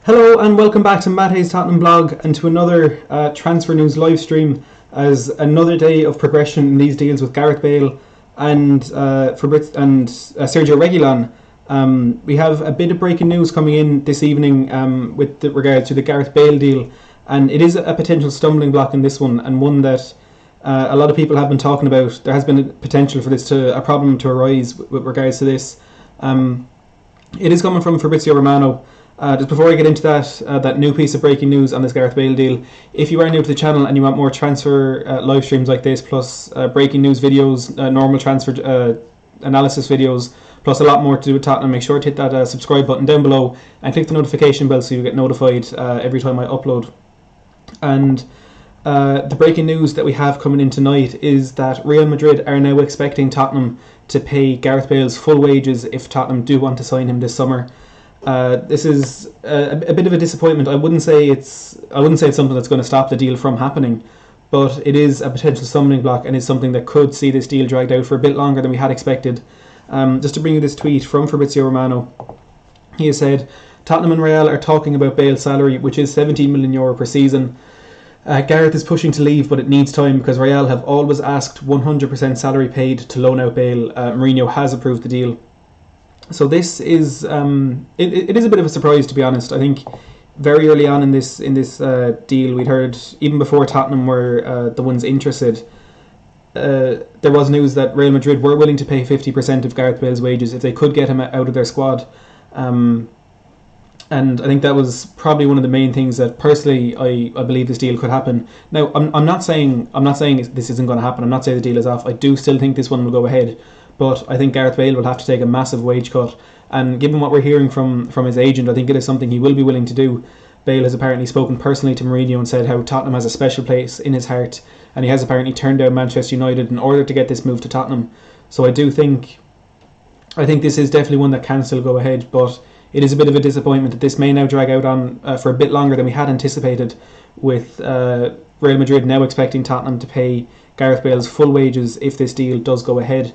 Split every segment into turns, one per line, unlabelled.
Hello and welcome back to Matt Hayes Tottenham blog and to another transfer news live stream as another day of progression in these deals with Gareth Bale and Sergio Reguilon. We have a bit of breaking news coming in this evening with regard to the Gareth Bale deal, and it is a potential stumbling block in this one, and one that a lot of people have been talking about. There has been a potential for a problem to arise with regards to this. It is coming from Fabrizio Romano. Just before I get into that new piece of breaking news on this Gareth Bale deal, if you are new to the channel and you want more transfer live streams like this, plus breaking news videos, normal transfer analysis videos, plus a lot more to do with Tottenham, make sure to hit that subscribe button down below and click the notification bell so you get notified every time I upload. And the breaking news that we have coming in tonight is that Real Madrid are now expecting Tottenham to pay Gareth Bale's full wages if Tottenham do want to sign him this summer. This is a bit of a disappointment. I wouldn't say it's something that's going to stop the deal from happening, but it is a potential stumbling block and is something that could see this deal dragged out for a bit longer than we had expected. Just to bring you this tweet from Fabrizio Romano, he has said, "Tottenham and Real are talking about Bale's salary, which is €17 million per season. Gareth is pushing to leave, but it needs time because Real have always asked 100% salary paid to loan out Bale. Mourinho has approved the deal." So this is it is a bit of a surprise, to be honest. I think very early on in this deal, we'd heard, even before Tottenham were the ones interested, there was news that Real Madrid were willing to pay 50% of Gareth Bale's wages if they could get him out of their squad. And I think that was probably one of the main things that personally I believe this deal could happen. Now I'm not saying this isn't going to happen. I'm not saying the deal is off. I do still think this one will go ahead. But I think Gareth Bale will have to take a massive wage cut. And given what we're hearing from his agent, I think it is something he will be willing to do. Bale has apparently spoken personally to Mourinho and said how Tottenham has a special place in his heart. And he has apparently turned down Manchester United in order to get this move to Tottenham. So I think this is definitely one that can still go ahead. But it is a bit of a disappointment that this may now drag out on for a bit longer than we had anticipated, with Real Madrid now expecting Tottenham to pay Gareth Bale's full wages if this deal does go ahead.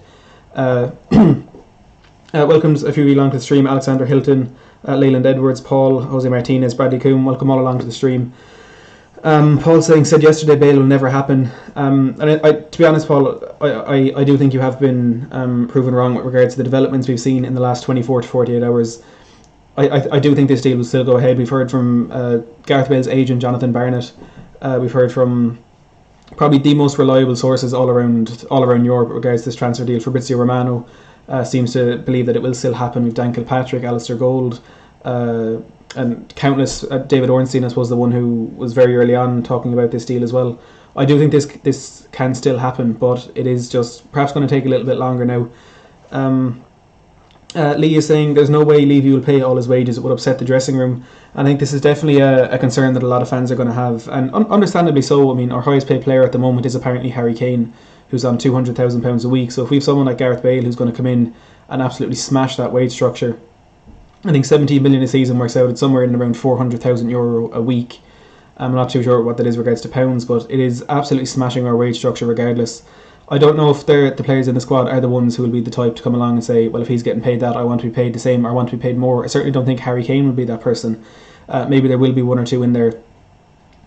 Welcomes a few of you along to the stream: Alexander Hilton, Leyland Edwards, Paul, Jose Martinez, Bradley Coombe. Welcome all along to the stream. Paul said yesterday Bale will never happen. And to be honest, Paul, I do think you have been proven wrong with regards to the developments we've seen in the last 24 to 48 hours. I do think this deal will still go ahead. We've heard from Gareth Bale's agent, Jonathan Barnett. We've heard from probably the most reliable sources all around Europe with regards to this transfer deal. Fabrizio Romano seems to believe that it will still happen. We've Dan Kilpatrick, Alistair Gold, and countless. David Ornstein, I suppose, the one who was very early on talking about this deal as well. I do think this can still happen, but it is just perhaps going to take a little bit longer now. Lee is saying there's no way Levy will pay all his wages. It would upset the dressing room. I think this is definitely a concern that a lot of fans are going to have, and understandably so. I mean, our highest paid player at the moment is apparently Harry Kane, who's on £200,000 a week. So if we have someone like Gareth Bale who's going to come in and absolutely smash that wage structure, I think 17 million a season works out at somewhere in around €400,000 a week. I'm not too sure what that is regards to pounds, but it is absolutely smashing our wage structure regardless. I don't know if the players in the squad are the ones who will be the type to come along and say, well, if he's getting paid that, I want to be paid the same, or I want to be paid more. I certainly don't think Harry Kane will be that person. Maybe there will be one or two in there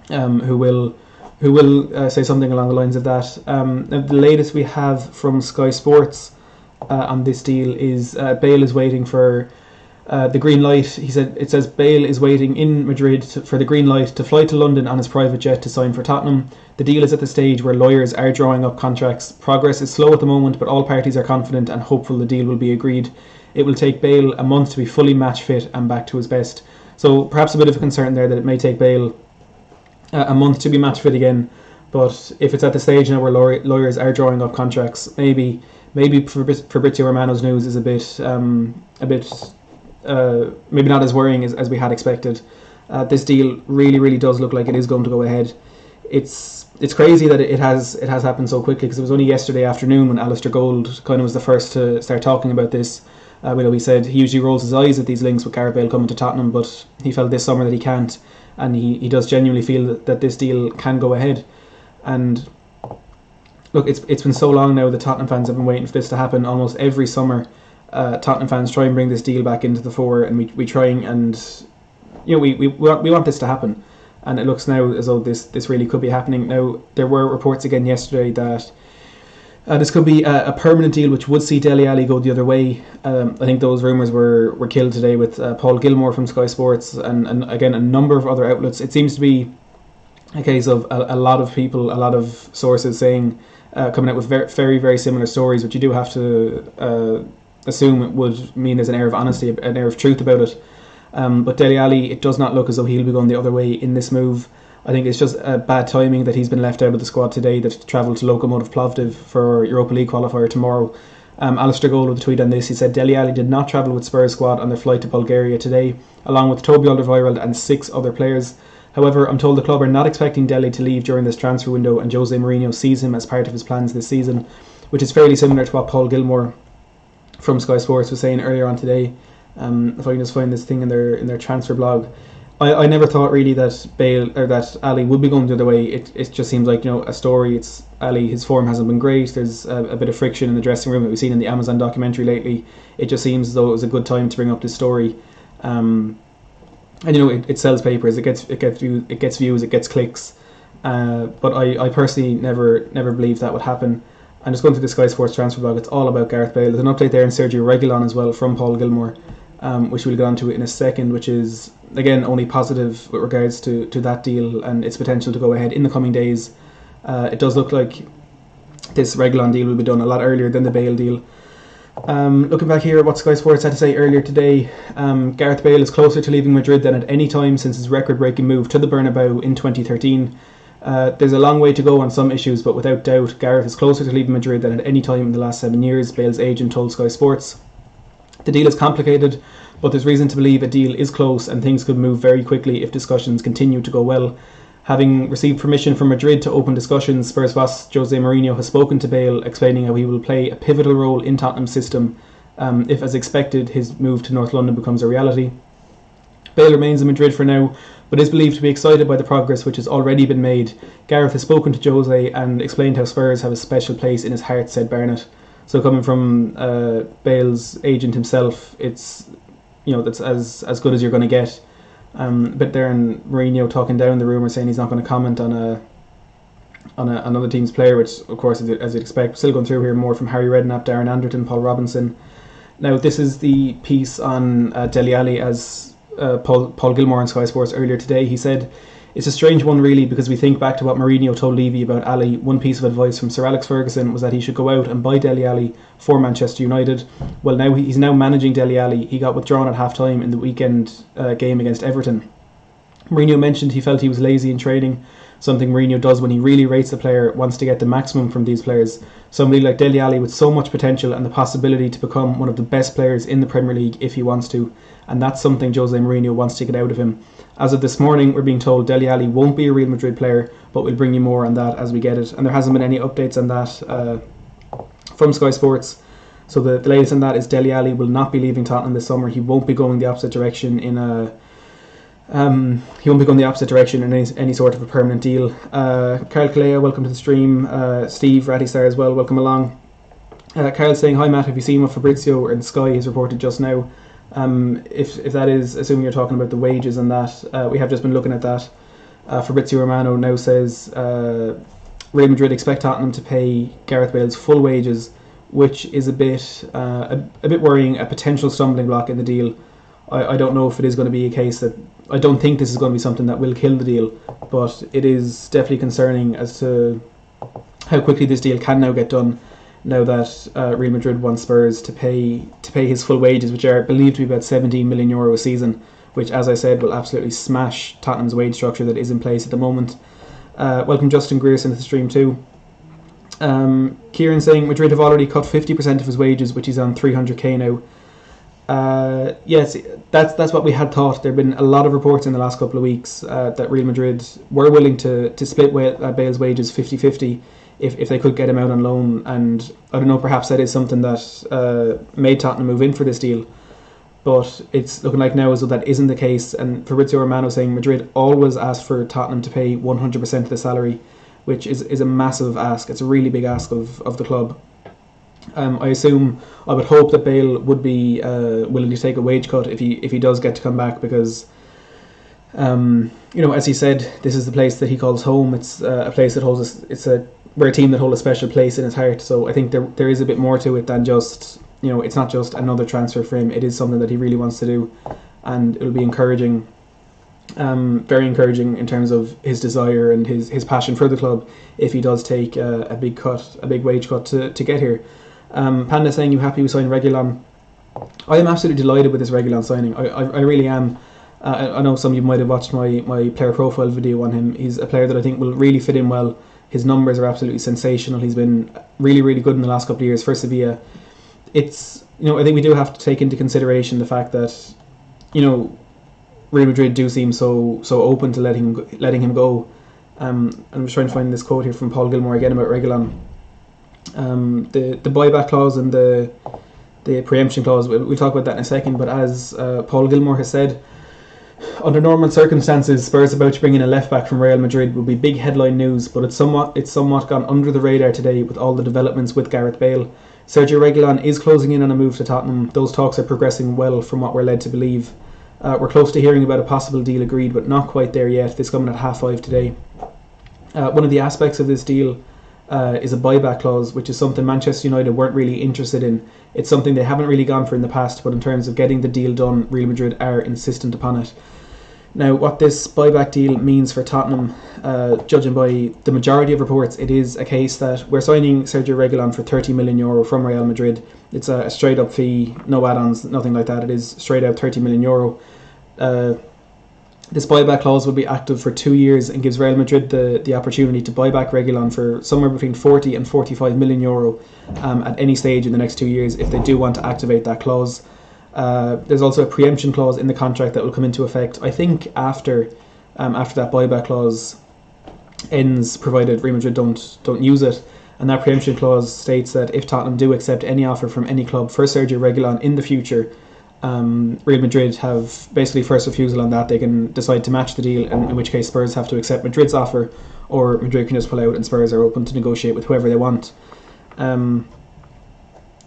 who will say something along the lines of that. The latest we have from Sky Sports on this deal is Bale is waiting for the green light. It says Bale is waiting in Madrid for the green light to fly to London on his private jet to sign for Tottenham. The deal is at the stage where lawyers are drawing up contracts. Progress is slow at the moment, but all parties are confident and hopeful the deal will be agreed. It will take Bale a month to be fully match fit and back to his best. So perhaps a bit of a concern there that it may take Bale a month to be match fit again. But if it's at the stage now where lawyers are drawing up contracts, maybe Fabrizio Romano's news is a bit maybe not as worrying as we had expected. This deal really does look like it is going to go ahead. It's crazy that it has happened so quickly, because it was only yesterday afternoon when Alistair Gold kind of was the first to start talking about this. He said he usually rolls his eyes at these links with Gareth Bale coming to Tottenham, but he felt this summer that he can't, and he does genuinely feel that this deal can go ahead. And look, it's been so long now that Tottenham fans have been waiting for this to happen. Almost every summer, Tottenham fans try and bring this deal back into the fore, and we try and we want this to happen, and it looks now as though this really could be happening. Now there were reports again yesterday that this could be a permanent deal which would see Dele Alli go the other way. I think those rumours were killed today with Paul Gilmore from Sky Sports and again a number of other outlets. It seems to be a case of a lot of people, a lot of sources saying, coming out with very, very similar stories, which you do have to assume it would mean there's an air of honesty, an air of truth about it. But Dele Alli, it does not look as though he'll be going the other way in this move. I think it's just bad timing that he's been left out of the squad today, that travelled to Lokomotiv Plovdiv for Europa League qualifier tomorrow. Alistair Gold with a tweet on this, he said Dele Alli did not travel with Spurs squad on their flight to Bulgaria today, along with Toby Alderweireld and 6 other players. However, I'm told the club are not expecting Dele to leave during this transfer window, and Jose Mourinho sees him as part of his plans this season, which is fairly similar to what Paul Gilmore from Sky Sports was saying earlier on today. If I can just find this thing in their transfer blog. I never thought really that Bale or that Ali would be going the other way. It just seems like a story. It's Ali. His form hasn't been great. There's a bit of friction in the dressing room that we've seen in the Amazon documentary lately. It just seems as though it was a good time to bring up this story. And it sells papers. It gets views. It gets clicks. But I personally never believed that would happen. And just going through the Sky Sports transfer blog, it's all about Gareth Bale. There's an update there in Sergio Reguilon as well from Paul Gilmore, which we'll get onto in a second, which is again only positive with regards to that deal and its potential to go ahead in the coming days. It does look like this Reguilon deal will be done a lot earlier than the Bale deal. Looking back here at what Sky Sports had to say earlier today, Gareth Bale is closer to leaving Madrid than at any time since his record-breaking move to the Bernabeu in 2013. There's a long way to go on some issues, but without doubt, Gareth is closer to leaving Madrid than at any time in the last 7 years, Bale's agent told Sky Sports. The deal is complicated, but there's reason to believe a deal is close and things could move very quickly if discussions continue to go well. Having received permission from Madrid to open discussions, Spurs boss Jose Mourinho has spoken to Bale, explaining how he will play a pivotal role in Tottenham's system if, as expected, his move to North London becomes a reality. Bale remains in Madrid for now, but is believed to be excited by the progress which has already been made. Gareth has spoken to Jose and explained how Spurs have a special place in his heart, said Barnett. So coming from Bale's agent himself, it's that's as good as you're going to get. But there, and Mourinho talking down the rumour, saying he's not going to comment on another team's player, which of course as you'd expect. Still going through here more from Harry Redknapp, Darren Anderton, Paul Robinson. Now this is the piece on Dele Alli as Paul Gilmore on Sky Sports earlier today. He said, "It's a strange one really, because we think back to what Mourinho told Levy about Ali. One piece of advice from Sir Alex Ferguson was that he should go out and buy Dele Alli for Manchester United. Well, now he's now managing Dele Alli. He got withdrawn at half-time in the weekend game against Everton. Mourinho mentioned he felt he was lazy in training, something Mourinho does when he really rates a player, wants to get the maximum from these players. Somebody like Dele Alli with so much potential and the possibility to become one of the best players in the Premier League if he wants to. And that's something Jose Mourinho wants to get out of him. As of this morning, we're being told Dele Alli won't be a Real Madrid player, but we'll bring you more on that as we get it." And there hasn't been any updates on that from Sky Sports. So the latest on that is Dele Alli will not be leaving Tottenham this summer. He won't be going the opposite direction in any sort of a permanent deal. Carl Kalea, welcome to the stream. Steve Rattistar as well, welcome along. Carl saying, "Hi Matt, have you seen what Fabrizio in Sky has reported just now?" If that is, assuming you're talking about the wages and that, we have just been looking at that. Fabrizio Romano now says Real Madrid expect Tottenham to pay Gareth Bale's full wages, which is a bit worrying, a potential stumbling block in the deal. I don't know if it is going to be a case that, I don't think this is going to be something that will kill the deal, but it is definitely concerning as to how quickly this deal can now get done, now that Real Madrid wants Spurs to pay his full wages, which are believed to be about €17 million a season, which, as I said, will absolutely smash Tottenham's wage structure that is in place at the moment. Welcome Justin Grierson to the stream too. Kieran saying Madrid have already cut 50% of his wages, which is on 300k now. Yes, that's what we had thought. There have been a lot of reports in the last couple of weeks that Real Madrid were willing to split Bale's wages 50-50 if they could get him out on loan, and I don't know, perhaps that is something that made Tottenham move in for this deal, but it's looking like now as though that isn't the case. And Fabrizio Romano saying Madrid always asked for Tottenham to pay 100% of the salary, which is a massive ask. It's a really big ask of the club. I would hope that Bale would be willing to take a wage cut if he does get to come back, because As he said, this is the place that he calls home. It's a place that holds we're a team that hold a special place in his heart. So I think there is a bit more to it than just, it's not just another transfer for him. It is something that he really wants to do, and it'll be encouraging, very encouraging in terms of his desire and his passion for the club if he does take a big wage cut to get here. Panda saying, you happy we signed Reguilon? I am absolutely delighted with this Reguilon signing. I really am. I know some of you might have watched my player profile video on him. He's a player that I think will really fit in well. His numbers are absolutely sensational. He's been really, really good in the last couple of years for Sevilla. It's, I think we do have to take into consideration the fact that, Real Madrid do seem so open to letting him go. I'm just trying to find this quote here from Paul Gilmore again about Reguilon. The buyback clause and the preemption clause, we'll talk about that in a second, but as Paul Gilmore has said, under normal circumstances, Spurs about to bring in a left-back from Real Madrid will be big headline news, but it's somewhat gone under the radar today with all the developments with Gareth Bale. Sergio Reguilon is closing in on a move to Tottenham. Those talks are progressing well from what we're led to believe. We're close to hearing about a possible deal agreed, but not quite there yet. This coming at 5:30 today. One of the aspects of this deal is a buyback clause, which is something Manchester United weren't really interested in. It's something they haven't really gone for in the past, but in terms of getting the deal done, Real Madrid are insistent upon it. Now, what this buyback deal means for Tottenham, judging by the majority of reports, it is a case that we're signing Sergio Reguilon for €30 million from Real Madrid. It's a straight up fee, no add-ons, nothing like that. It is straight out €30 million. This buyback clause will be active for 2 years and gives Real Madrid the opportunity to buy back Reguilon for somewhere between €40 and €45 million at any stage in the next 2 years if they do want to activate that clause. There's also a preemption clause in the contract that will come into effect, I think, after that buyback clause ends, provided Real Madrid don't use it. And that preemption clause states that if Tottenham do accept any offer from any club for Sergio Reguilon in the future, Real Madrid have basically first refusal on that. They can decide to match the deal, in which case Spurs have to accept Madrid's offer, or Madrid can just pull out and Spurs are open to negotiate with whoever they want.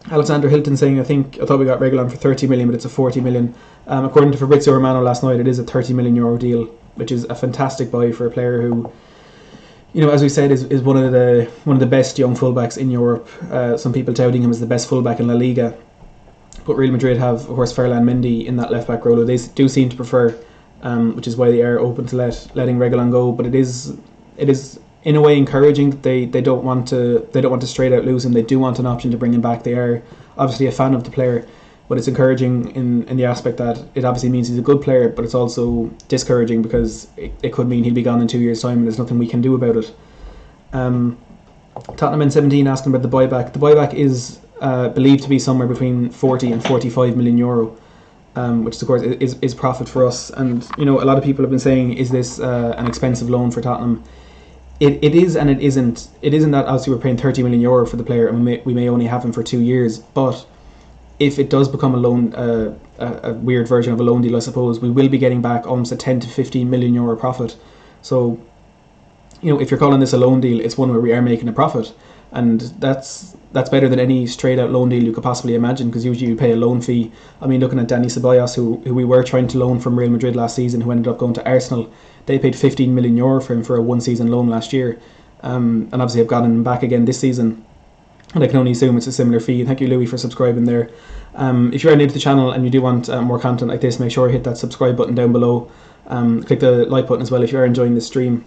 Alexander Hilton saying, I thought we got Reguilon for 30 million, but it's a 40 million. According to Fabrizio Romano last night, it is a 30 million euro deal, which is a fantastic buy for a player who, as we said, is one of the best young fullbacks in Europe. Some people touting him as the best fullback in La Liga. But Real Madrid have, of course, Ferland Mendy in that left back role, they do seem to prefer, which is why they are open to letting Reguilon go. But it is in a way encouraging that they don't want to straight out lose him. They do want an option to bring him back. They are obviously a fan of the player, but it's encouraging in the aspect that it obviously means he's a good player, but it's also discouraging because it could mean he'll be gone in 2 years' time and there's nothing we can do about it. Tottenham in 17 asking about the buyback. The buyback is believed to be somewhere between 40 and 45 million euro, which of course is profit for us. And a lot of people have been saying, is this an expensive loan for Tottenham? It is and it isn't. It isn't that obviously we're paying 30 million euro for the player and we may only have him for 2 years. But if it does become a loan, a weird version of a loan deal, I suppose, we will be getting back almost a 10 to 15 million euro profit. So, if you're calling this a loan deal, it's one where we are making a profit, and that's better than any straight out loan deal you could possibly imagine, because usually you pay a loan fee. I mean, looking at Dani Ceballos, who we were trying to loan from Real Madrid last season, who ended up going to Arsenal, they paid 15 million euro for him for a 1 season loan last year, and obviously have gotten him back again this season, and I can only assume it's a similar fee. Thank you, Louis, for subscribing there. If you're new to the channel and you do want more content like this, make sure you hit that subscribe button down below. Click the like button as well if you are enjoying this stream.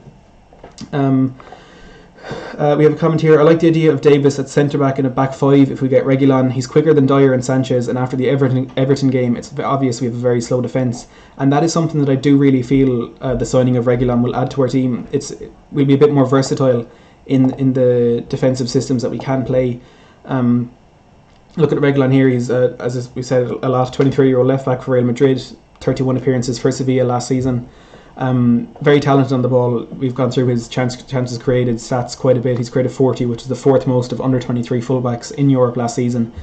We have a comment here. I like the idea of Davis at centre-back in a back five if we get Reguilon. He's quicker than Dyer and Sanchez, and after the Everton game, it's obvious we have a very slow defence. And that is something that I do really feel the signing of Reguilon will add to our team. We'll be a bit more versatile in the defensive systems that we can play. Look at Reguilon here. He's, as we said a lot, 23-year-old left-back for Real Madrid, 31 appearances for Sevilla last season. Very talented on the ball. We've gone through his chances created stats quite a bit. He's created 40, which is the fourth most of under 23 fullbacks in Europe last season.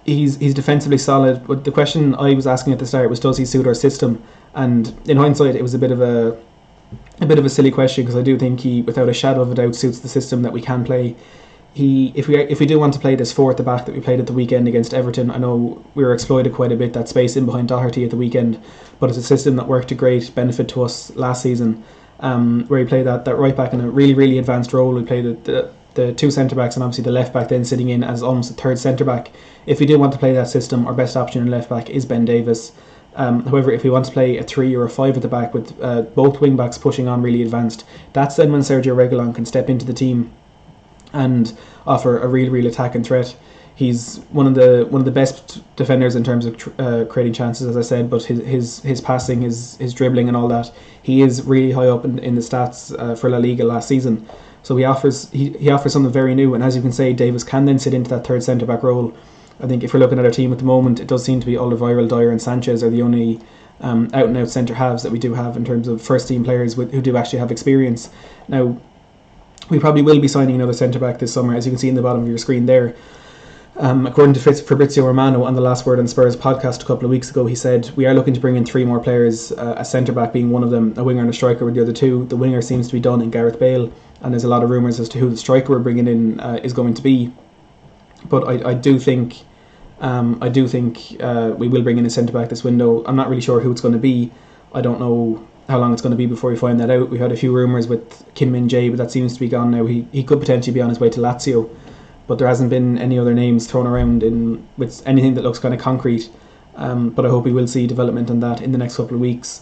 He's defensively solid, but the question I was asking at the start was, does he suit our system? And in hindsight, it was a bit of a silly question, because I do think he, without a shadow of a doubt, suits the system that we can play. if we do want to play this four at the back that we played at the weekend against Everton, I know we were exploited quite a bit, that space in behind Doherty at the weekend, but it's a system that worked to great benefit to us last season, where we played that right back in a really, really advanced role. We played the two centre backs and obviously the left back then sitting in as almost a third centre back. If we do want to play that system, our best option in left back is Ben Davies. However, if we want to play a 3 or a 5 at the back with both wing backs pushing on really advanced, that's then when Sergio Reguilon can step into the team and offer a real, real attacking threat. He's one of the best defenders in terms of creating chances, as I said, but his passing, his dribbling, and all that, he is really high up in the stats for La Liga last season. So he offers something very new, and as you can say, Davies can then sit into that third centre back role. I think if we're looking at our team at the moment, it does seem to be Alderweireld, Dyer, and Sanchez are the only out and out centre halves that we do have in terms of first team players who do actually have experience. Now, we probably will be signing another centre back this summer, as you can see in the bottom of your screen there. According to Fabrizio Romano on the Last Word on Spurs podcast a couple of weeks ago, he said we are looking to bring in 3 more players, a centre back being one of them, a winger and a striker with the other 2. The winger seems to be done in Gareth Bale, and there's a lot of rumours as to who the striker we're bringing in is going to be. But I do think we will bring in a centre back this window. I'm not really sure who it's going to be. I don't know how long it's going to be before we find that out. We had a few rumours with Kim Min-jae, but that seems to be gone now. He could potentially be on his way to Lazio, but there hasn't been any other names thrown around with anything that looks kind of concrete. But I hope we will see development on that in the next couple of weeks.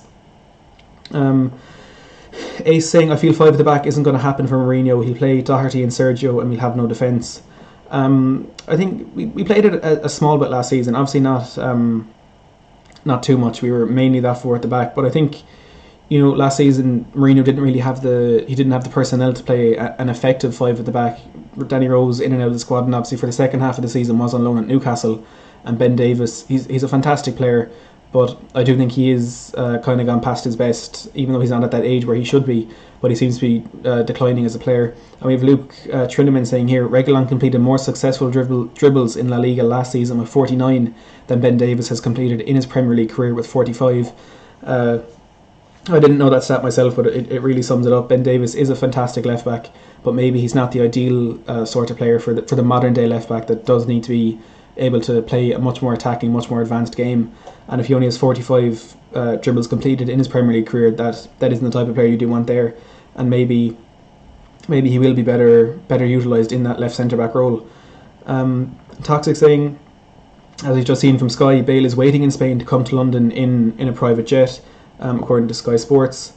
Ace saying, I feel 5 at the back isn't going to happen for Mourinho. He'll play Doherty and Sergio and we'll have no defence. I think we played it a small bit last season. Obviously not too much. We were mainly that 4 at the back, but I think, last season Mourinho didn't have the personnel to play an effective 5 at the back. Danny Rose in and out of the squad, and obviously for the second half of the season was on loan at Newcastle. And Ben Davies, he's a fantastic player, but I do think he is kind of gone past his best, even though he's not at that age where he should be. But he seems to be declining as a player. And we have Luke Trineman saying here, Reguilon completed more successful dribbles in La Liga last season with 49 than Ben Davies has completed in his Premier League career with 45. I didn't know that stat myself, but it really sums it up. Ben Davies is a fantastic left back, but maybe he's not the ideal sort of player for the modern day left back that does need to be able to play a much more attacking, much more advanced game. And if he only has 45 dribbles completed in his Premier League career, that isn't the type of player you do want there. And maybe he will be better utilised in that left centre back role. Toxic saying, as we've just seen from Sky, Bale is waiting in Spain to come to London in a private jet, according to Sky Sports.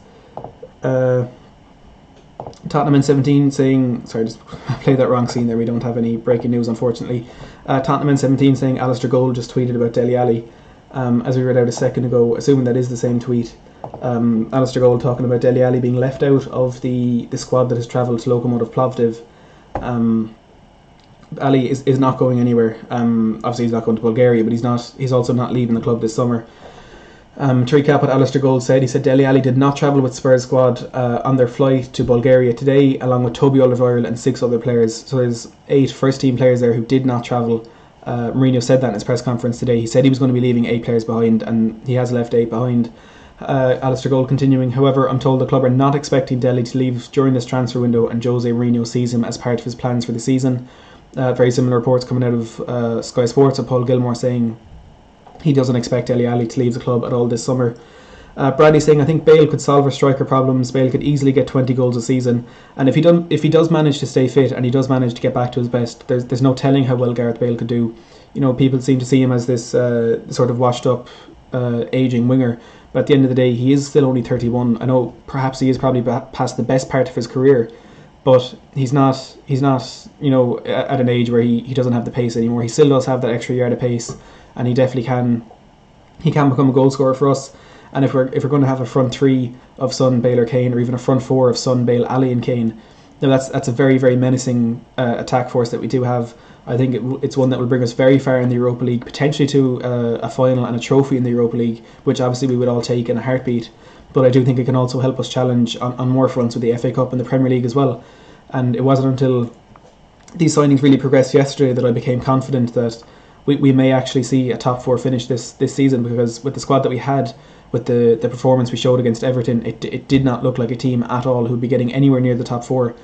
Tottenham in 17 saying, sorry, just played that wrong scene there, we don't have any breaking news unfortunately. Tottenham in 17 saying Alistair Gold just tweeted about Dele Alli. As we read out a second ago, assuming that is the same tweet, Alistair Gold talking about Dele Alli being left out of the squad that has travelled to Lokomotiv Plovdiv. Ali is not going anywhere. Obviously he's not going to Bulgaria, but he's also not leaving the club this summer. To recap what Alistair Gold said, he said Dele Alli did not travel with Spurs squad on their flight to Bulgaria today, along with Toby Alderweireld and 6 other players. So there's 8 first team players there who did not travel. Mourinho said that in his press conference today. He said he was going to be leaving 8 players behind, and he has left 8 behind. Alistair Gold continuing, however, I'm told the club are not expecting Dele to leave during this transfer window, and Jose Mourinho sees him as part of his plans for the season. Very similar reports coming out of Sky Sports of Paul Gilmore saying he doesn't expect Dele Alli to leave the club at all this summer. Bradley saying, I think Bale could solve our striker problems. Bale could easily get 20 goals a season, and if he does manage to stay fit and he does manage to get back to his best, there's no telling how well Gareth Bale could do. People seem to see him as this sort of washed up aging winger, but at the end of the day he is still only 31. I know perhaps he is probably past the best part of his career, but he's not at an age where he doesn't have the pace anymore. He still does have that extra yard of pace, and he definitely can become a goal scorer for us. And if we're going to have a front 3 of Son, Bale or Kane, or even a front 4 of Son, Bale, Ali and Kane, that's a very, very menacing attack force that we do have. I think it's one that will bring us very far in the Europa League, potentially to a final and a trophy in the Europa League, which obviously we would all take in a heartbeat. But I do think it can also help us challenge on more fronts with the FA Cup and the Premier League as well. And it wasn't until these signings really progressed yesterday that I became confident that we may actually see a top 4 finish this season, because with the squad that we had, with the performance we showed against Everton, it did not look like a team at all who'd be getting anywhere near the top 4.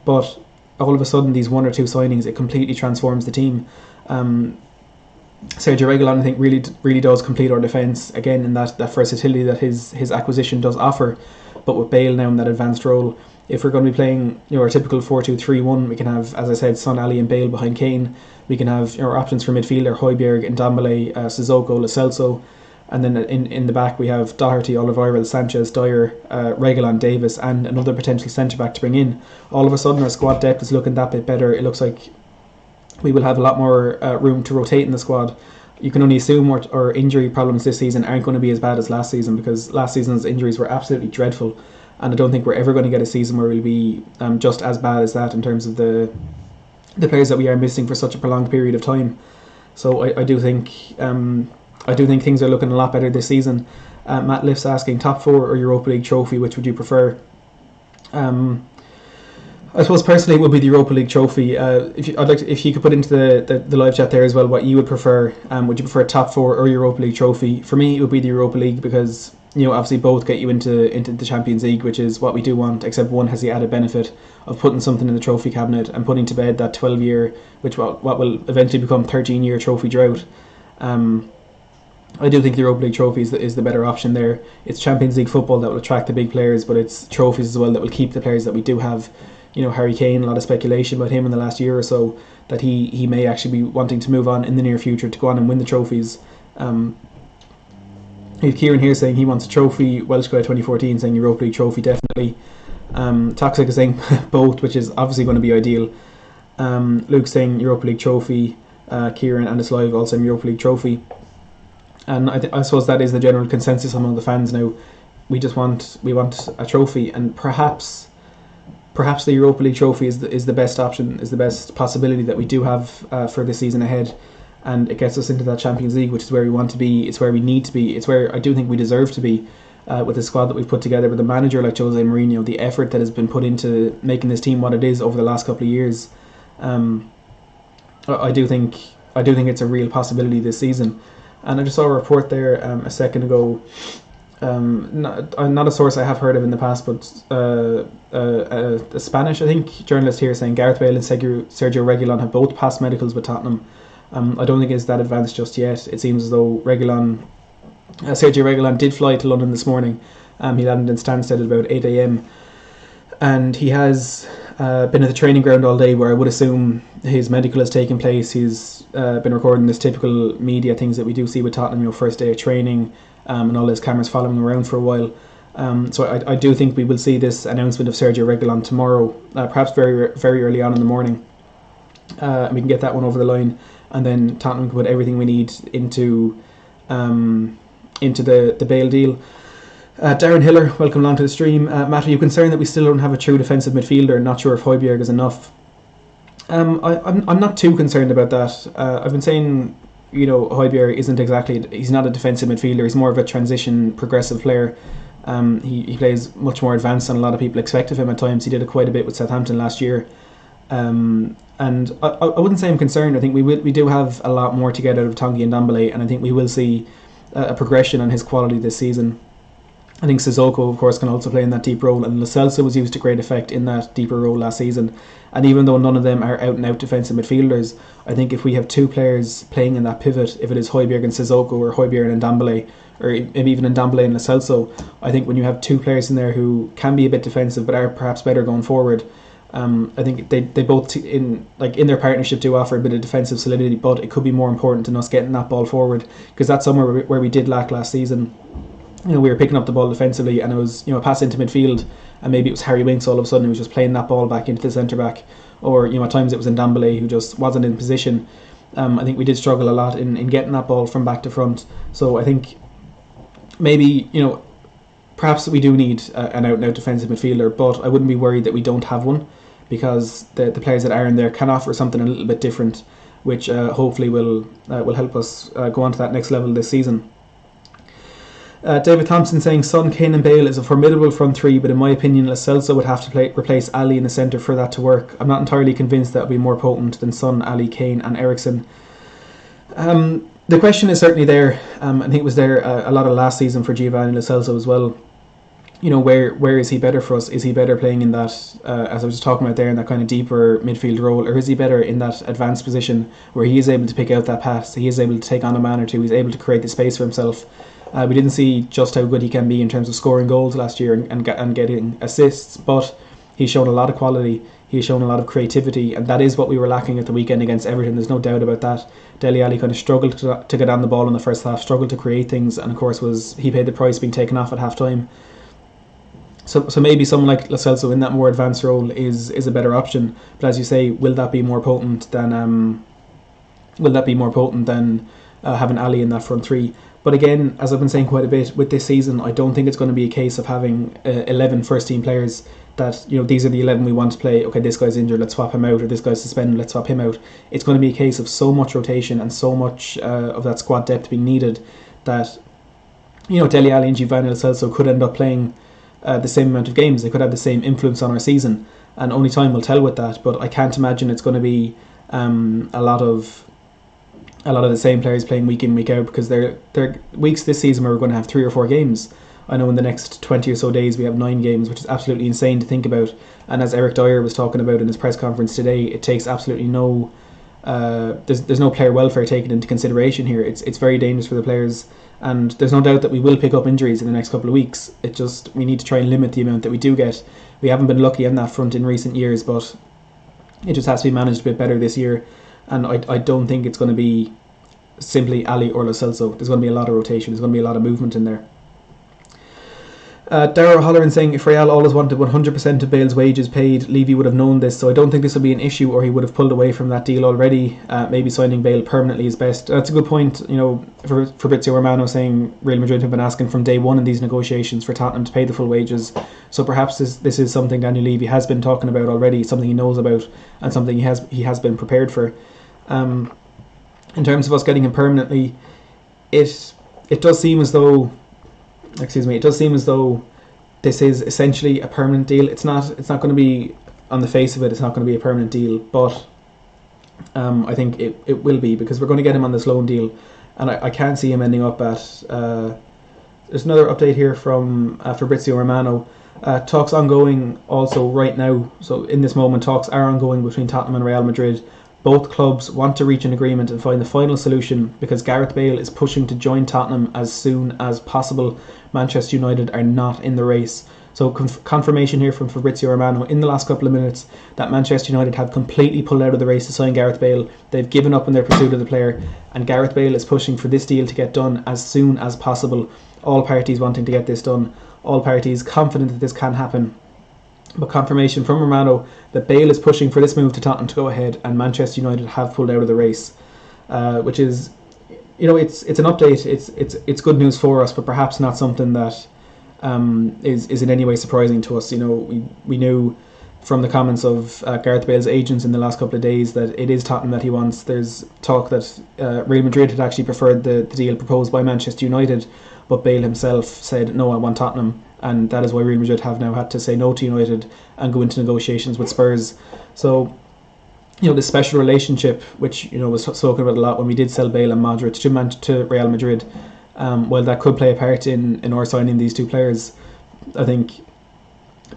But all of a sudden these one or two signings, it completely transforms the team. Sergio Reguilon, I think, really does complete our defence again in that versatility that his acquisition does offer. But with Bale now in that advanced role, if we're going to be playing our typical 4-2-3-1, we can have, as I said, Son, Ali, and Bale behind Kane. We can have our options for midfielder: Højbjerg, Ndombele, Sissoko, Lo Celso, and then in the back we have Doherty, Oliveira, Sanchez, Dyer, Reguilon, Davis, and another potential centre back to bring in. All of a sudden, our squad depth is looking that bit better. It looks like we will have a lot more room to rotate in the squad. You can only assume our injury problems this season aren't going to be as bad as last season, because last season's injuries were absolutely dreadful, and I don't think we're ever going to get a season where we'll be just as bad as that in terms of the players that we are missing for such a prolonged period of time. So I do think things are looking a lot better this season. Matt Liff's asking, top four or Europa League trophy, which would you prefer? I suppose personally it would be the Europa League trophy. If you could put into the live chat there as well what you would prefer. Would you prefer top four or Europa League trophy? For me, it would be the Europa League, because obviously both get you into the Champions League, which is what we do want. Except one has the added benefit of putting something in the trophy cabinet and putting to bed that 12-year, which what will eventually become 13-year trophy drought. I do think the Europa League trophy is the better option there. It's Champions League football that will attract the big players, but it's trophies as well that will keep the players that we do have. Harry Kane, a lot of speculation about him in the last year or so, that he may actually be wanting to move on in the near future to go on and win the trophies. We have Kieran here saying he wants a trophy, Welsh Guy 2014 saying Europa League trophy definitely. Toxic is saying both, which is obviously going to be ideal. Luke saying Europa League trophy, Kieran and it's live also saying Europa League trophy. And I suppose that is the general consensus among the fans now. We want a trophy, and perhaps the Europa League trophy is the best option, is the best possibility that we do have for the season ahead, and it gets us into that Champions League, which is where we want to be. It's where we need to be. It's where I do think we deserve to be, with the squad that we've put together, with a manager like Jose Mourinho, the effort that has been put into making this team what it is over the last couple of years. I do think it's a real possibility this season. And I just saw a report there a second ago. Not a source I have heard of in the past, but a Spanish, I think, journalist here saying Gareth Bale and Sergio Reguilon have both passed medicals with Tottenham. I don't think it's that advanced just yet. It seems as though Sergio Reguilon did fly to London this morning. He landed in Stansted at about 8 a.m. and he has been at the training ground all day, where I would assume his medical has taken place. He's been recording this typical media things that we do see with Tottenham, first day of training, and all his cameras following him around for a while. So I do think we will see this announcement of Sergio Reguilon tomorrow, perhaps very, very early on in the morning. And we can get that one over the line, and then Tottenham can put everything we need into the Bale deal. Darren Hiller, welcome along to the stream. Matt, are you concerned that we still don't have a true defensive midfielder? Not sure if Højbjerg is enough. I'm not too concerned about that. I've been saying, Højbjerg he's not a defensive midfielder. He's more of a transition, progressive player. He plays much more advanced than a lot of people expect of him at times. He did it quite a bit with Southampton last year. And I wouldn't say I'm concerned. I think we do have a lot more to get out of Tanguy Ndombele, and I think we will see a progression on his quality this season. I think Sissoko, of course, can also play in that deep role, and Lo Celso was used to great effect in that deeper role last season. And even though none of them are out-and-out defensive midfielders, I think if we have two players playing in that pivot, if it is Højbjerg and Sissoko, or Højbjerg and Ndombele, or maybe even Ndombele and Lo Celso, I think when you have two players in there who can be a bit defensive but are perhaps better going forward, I think they both in their partnership do offer a bit of defensive solidity, but it could be more important than us getting that ball forward, because that's somewhere where we did lack last season. We were picking up the ball defensively, and it was a pass into midfield, and maybe it was Harry Winks all of a sudden who was just playing that ball back into the centre back, or at times it was Ndombele who just wasn't in position. I think we did struggle a lot in getting that ball from back to front. So I think maybe perhaps we do need an out-and-out defensive midfielder, but I wouldn't be worried that we don't have one, because the players that are in there can offer something a little bit different, which hopefully will help us go on to that next level this season. David Thompson saying Son, Kane and Bale is a formidable front three, but in my opinion Lo Celso would have to replace Ali in the centre for that to work. I'm not entirely convinced that would be more potent than Son, Ali, Kane and Eriksen. The question is certainly there. I think it was there a lot of last season for Giovanni Lo Celso as well. where is he better for us? Is he better playing in that, as I was just talking about there, in that kind of deeper midfield role, or is he better in that advanced position where he is able to pick out that pass, he is able to take on a man or two, he's able to create the space for himself. We didn't see just how good he can be in terms of scoring goals last year and getting assists, but he's shown a lot of quality, he's shown a lot of creativity, and that is what we were lacking at the weekend against Everton. There's no doubt about that. Dele Alli kind of struggled to get on the ball in the first half, struggled to create things, and of course he paid the price being taken off at half time. So maybe someone like Lo Celso in that more advanced role is a better option. But as you say, will that be more potent than having Ali in that front three? But again, as I've been saying quite a bit with this season, I don't think it's going to be a case of having 11 first team players that, these are the 11 we want to play. Okay, this guy's injured, let's swap him out, or this guy's suspended, let's swap him out. It's going to be a case of so much rotation and so much of that squad depth being needed that Dele Alli and Giovanni Lo Celso could end up playing the same amount of games. They could have the same influence on our season, and only time will tell with that. But I can't imagine it's going to be a lot of the same players playing week in, week out, because there are weeks this season where we're going to have 3 or 4 games. I know in the next 20 or so days we have 9 games, which is absolutely insane to think about. And as Eric Dyer was talking about in his press conference today, it takes absolutely no there's no player welfare taken into consideration here. It's very dangerous for the players, and there's no doubt that we will pick up injuries in the next couple of weeks. We need to try and limit the amount that we do get. We haven't been lucky on that front in recent years, but it just has to be managed a bit better this year. And I don't think it's going to be simply Ali or Lo Celso. There's going to be a lot of rotation. There's going to be a lot of movement in there. Darragh O'Halloran saying, if Real always wanted 100% of Bale's wages paid, Levy would have known this, so I don't think this will be an issue, or he would have pulled away from that deal already. Maybe signing Bale permanently is best. That's a good point. Fabrizio Romano saying Real Madrid have been asking from day one in these negotiations for Tottenham to pay the full wages, so perhaps this is something Daniel Levy has been talking about already, something he knows about, and something he has been prepared for. In terms of us getting him permanently, it does seem as though this is essentially a permanent deal. It's not going to be, on the face of it, it's not going to be a permanent deal, but I think it will be, because we're going to get him on this loan deal, and I can't see him ending up at there's another update here from Fabrizio Romano. Talks ongoing also right now, so in this moment talks are ongoing between Tottenham and Real Madrid. Both clubs want to reach an agreement and find the final solution, because Gareth Bale is pushing to join Tottenham as soon as possible. Manchester United are not in the race. So confirmation here from Fabrizio Romano in the last couple of minutes that Manchester United have completely pulled out of the race to sign Gareth Bale. They've given up in their pursuit of the player, and Gareth Bale is pushing for this deal to get done as soon as possible. All parties wanting to get this done. All parties confident that this can happen. But confirmation from Romano that Bale is pushing for this move to Tottenham to go ahead, and Manchester United have pulled out of the race, which is, it's an update. It's good news for us, but perhaps not something that is in any way surprising to us. We knew from the comments of Gareth Bale's agents in the last couple of days that it is Tottenham that he wants. There's talk that Real Madrid had actually preferred the deal proposed by Manchester United, but Bale himself said, no, I want Tottenham. And that is why Real Madrid have now had to say no to United and go into negotiations with Spurs. So, this special relationship, which was spoken about a lot when we did sell Bale and Modric to Real Madrid, while that could play a part in our signing these two players, I think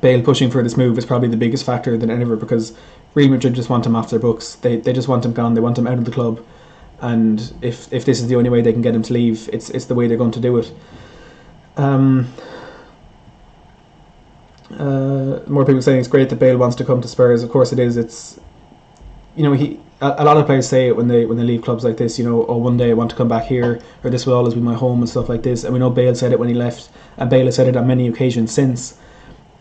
Bale pushing for this move is probably the biggest factor than ever, because Real Madrid just want him off their books. They just want him gone. They want him out of the club. And if this is the only way they can get him to leave, it's the way they're going to do it. More people saying it's great that Bale wants to come to Spurs. Of course it is. It's a lot of players say it when they leave clubs like this. Oh, one day I want to come back here, or this will always be my home and stuff like this. And we know Bale said it when he left, and Bale has said it on many occasions since.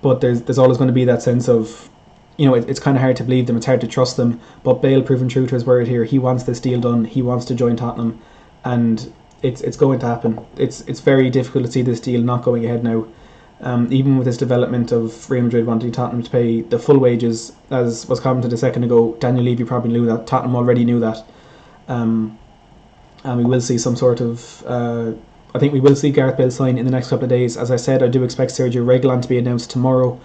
But there's always going to be that sense of, it's kind of hard to believe them. It's hard to trust them. But Bale proven true to his word here. He wants this deal done. He wants to join Tottenham, and it's going to happen. It's very difficult to see this deal not going ahead now. Even with this development of Real Madrid wanting Tottenham to pay the full wages, as was commented a second ago, Daniel Levy probably knew that. Tottenham already knew that. And we will see some sort of... I think we will see Gareth Bale sign in the next couple of days. As I said, I do expect Sergio Reguilon to be announced tomorrow.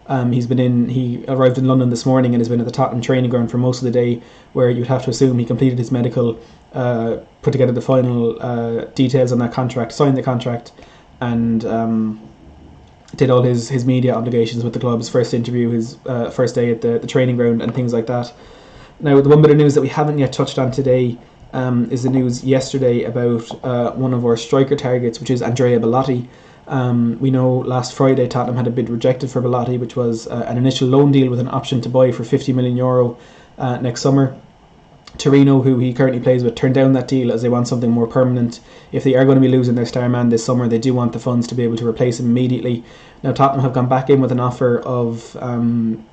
He arrived in London this morning and has been at the Tottenham training ground for most of the day, where you'd have to assume he completed his medical, put together the final details on that contract, signed the contract, and did all his media obligations with the club, his first interview, his first day at the training ground and things like that. Now, the one bit of news that we haven't yet touched on today is the news yesterday about one of our striker targets, which is Andrea Bellotti. We know last Friday Tottenham had a bid rejected for Bellotti, which was an initial loan deal with an option to buy for €50 million next summer. Torino, who he currently plays with, turned down that deal as they want something more permanent. If they are going to be losing their star man this summer, they do want the funds to be able to replace him immediately. Now, Tottenham have gone back in with an offer of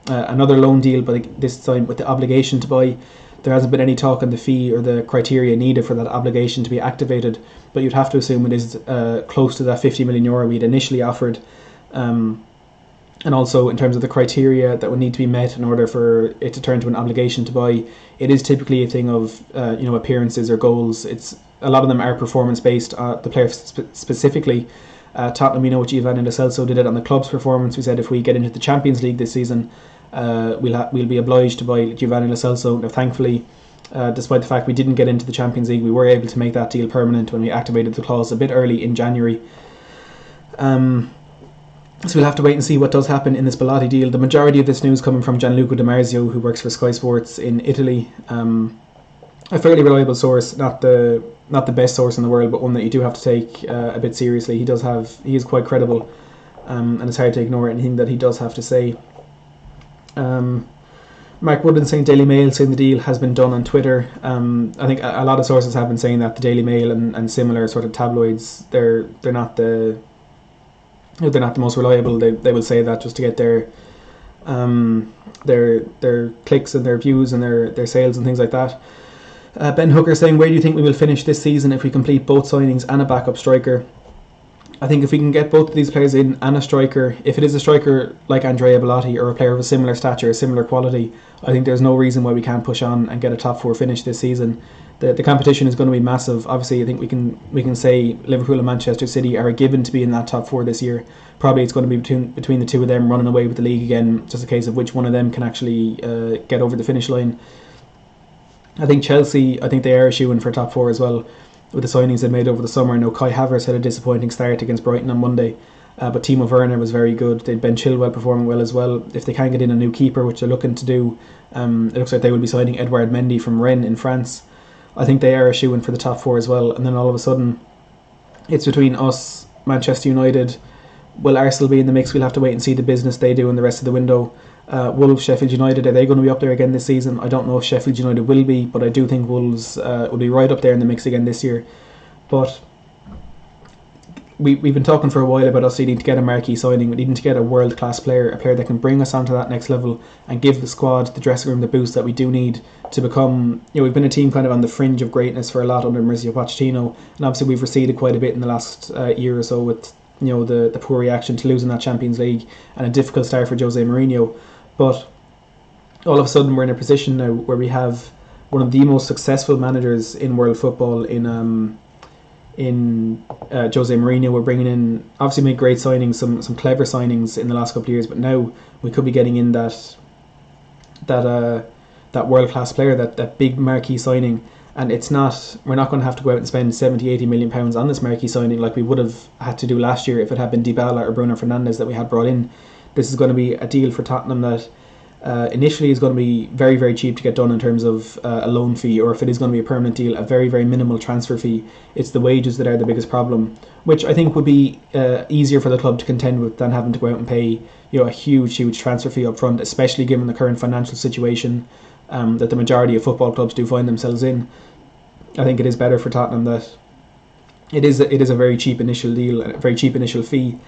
another loan deal, but this time with the obligation to buy. There hasn't been any talk on the fee or the criteria needed for that obligation to be activated, but you'd have to assume it is close to that €50 million we'd initially offered. And also, in terms of the criteria that would need to be met in order for it to turn to an obligation to buy, it is typically a thing of appearances or goals. It's a lot of them are performance based. The player specifically, Tottenham, with Giovanni Lo Celso did it on the club's performance. We said if we get into the Champions League this season, we'll be obliged to buy Giovanni Lo Celso. Now, thankfully, despite the fact we didn't get into the Champions League, we were able to make that deal permanent when we activated the clause a bit early in January. So we'll have to wait and see what does happen in this Bellotti deal. The majority of this news coming from Gianluca Di Marzio, who works for Sky Sports in Italy. A fairly reliable source, not the best source in the world, but one that you do have to take a bit seriously. He is quite credible, and it's hard to ignore anything that he does have to say. Mark Woodland saying Daily Mail saying the deal has been done on Twitter. I think a lot of sources have been saying that the Daily Mail and similar sort of tabloids, they're not the most reliable. They will say that just to get their clicks and their views and their sales and things like that. Ben Hooker saying, where do you think we will finish this season if we complete both signings and a backup striker? I think if we can get both of these players in and a striker, if it is a striker like Andrea Bellotti or a player of a similar stature, a similar quality, I think there's no reason why we can't push on and get a top four finish this season. The competition is going to be massive. Obviously, I think we can say Liverpool and Manchester City are given to be in that top four this year. Probably it's going to be between the two of them running away with the league again, just a case of which one of them can actually get over the finish line. I think Chelsea, they are a shoo-in for top four as well, with the signings they made over the summer. I know Kai Havertz had a disappointing start against Brighton on Monday, but Timo Werner was very good. They'd Ben Chilwell performing well as well. If they can get in a new keeper, which they're looking to do, it looks like they will be signing Edouard Mendy from Rennes in France. I think they are a shoo-in for the top four as well. And then all of a sudden, it's between us, Manchester United. Will Arsenal be in the mix? We'll have to wait and see the business they do in the rest of the window. Wolves, Sheffield United, are they going to be up there again this season? I don't know if Sheffield United will be, but I do think Wolves will be right up there in the mix again this year. But we've been talking for a while about us needing to get a marquee signing. We needing to get a world-class player, a player that can bring us onto that next level and give the squad, the dressing room, the boost that we do need to become. We've been a team kind of on the fringe of greatness for a lot under Mauricio Pochettino, and obviously we've receded quite a bit in the last year or so with the poor reaction to losing that Champions League and a difficult start for Jose Mourinho. But all of a sudden we're in a position now where we have one of the most successful managers in world football in Jose Mourinho. We're bringing in, obviously made great signings, some clever signings in the last couple of years, but now we could be getting in that world class player, that big marquee signing. And we're not going to have to go out and spend 70-80 million pounds on this marquee signing like we would have had to do last year if it had been Dybala or Bruno Fernandes that we had brought in. This is going to be a deal for Tottenham that initially is going to be very, very cheap to get done in terms of a loan fee, or if it is going to be a permanent deal, a very, very minimal transfer fee. It's the wages that are the biggest problem, which I think would be easier for the club to contend with than having to go out and pay a huge transfer fee up front, especially given the current financial situation that the majority of football clubs do find themselves in. I think it is better for Tottenham that it is a very cheap initial deal, a very cheap initial fee.